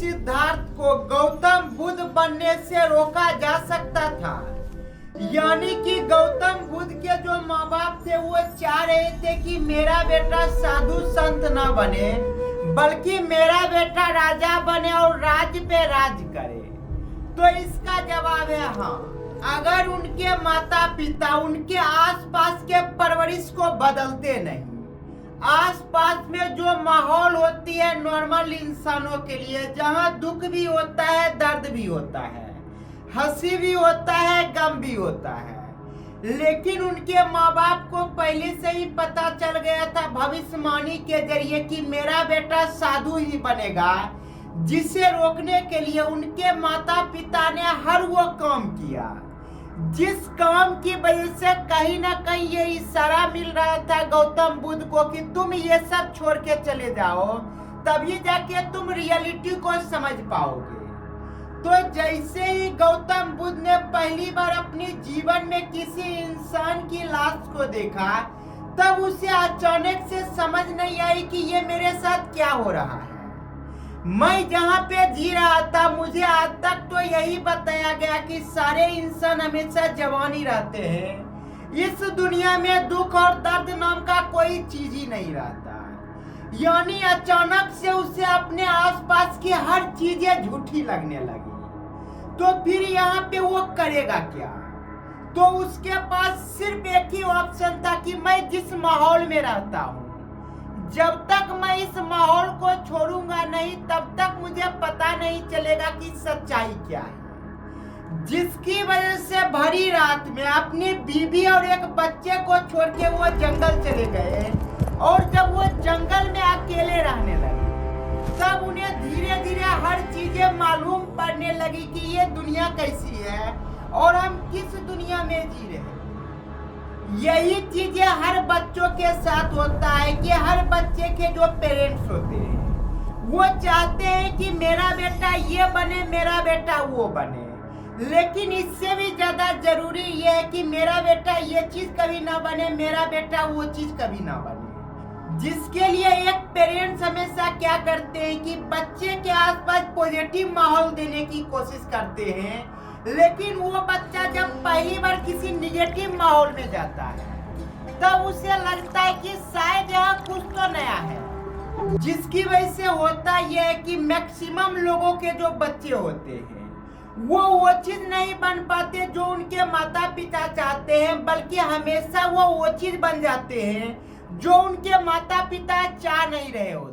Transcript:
सिद्धार्थ को गौतम बुद्ध बनने से रोका जा सकता था। यानी कि गौतम बुद्ध के जो माँ बाप थे वो चाह रहे थे कि मेरा बेटा साधु संत ना बने, बल्कि मेरा बेटा राजा बने और राज्य पे राज करे। तो इसका जवाब है हाँ। अगर उनके माता पिता उनके आसपास के परवरिश को बदलते नहीं, आसपास में जो माहौल होती है नॉर्मल इंसानों के लिए, जहाँ दुख भी होता है, दर्द भी होता है, हंसी भी होता है, गम भी होता है, लेकिन उनके माँ बाप को पहले से ही पता चल गया था भविष्यवाणी के जरिए कि मेरा बेटा साधु ही बनेगा, जिसे रोकने के लिए उनके माता पिता ने हर वो काम किया जिस काम की वजह से कहीं ना कहीं ये इशारा मिल रहा था गौतम बुद्ध को कि तुम ये सब छोड़ के चले जाओ, तभी जाके तुम रियलिटी को समझ पाओगे। तो जैसे ही गौतम बुद्ध ने पहली बार अपने जीवन में किसी इंसान की लाश को देखा, तब उसे अचानक से समझ नहीं आई कि ये मेरे साथ क्या हो रहा है। मैं जहाँ पे जी रहा था, मुझे आज तक तो यही बताया गया कि सारे इंसान हमेशा जवान ही रहते हैं, इस दुनिया में दुख और दर्द नाम का कोई चीज ही नहीं रहता। यानी अचानक से उसे अपने आसपास की हर चीजें झूठी लगने लगी। तो फिर यहाँ पे वो करेगा क्या? तो उसके पास सिर्फ एक ही ऑप्शन था कि मैं जिस माहौल में रहता हूँ, जब तक मैं इस माहौल को छोड़ूंगा नहीं, तब तक मुझे पता नहीं चलेगा कि सच्चाई क्या है। जिसकी वजह से भरी रात में अपनी बीवी और एक बच्चे को छोड़ के वो जंगल चले गए, और जब वो जंगल में अकेले रहने लगे, तब उन्हें धीरे धीरे हर चीजें मालूम पड़ने लगी कि ये दुनिया कैसी है और हम किस दुनिया में जी रहे हैं। यही चीजें हर बच्चों के साथ होता है कि हर बच्चे के जो पेरेंट्स होते हैं वो चाहते हैं कि मेरा बेटा ये बने, मेरा बेटा वो बने, लेकिन इससे भी ज्यादा जरूरी ये है कि मेरा बेटा ये चीज कभी ना बने, मेरा बेटा वो चीज कभी ना बने। जिसके लिए एक पेरेंट्स हमेशा क्या करते हैं कि बच्चे के आसपास पॉजिटिव माहौल देने की कोशिश करते हैं, लेकिन वो बच्चा जब पहली बार किसी निगेटिव माहौल में जाता है, तब उसे लगता है कि शायद यहाँ कुछ तो नया है। जिसकी वजह से होता यह है कि मैक्सिमम लोगों के जो बच्चे होते हैं वो चीज नहीं बन पाते जो उनके माता पिता चाहते हैं, बल्कि हमेशा वो चीज बन जाते हैं जो उनके माता पिता चाह नहीं रहे होते।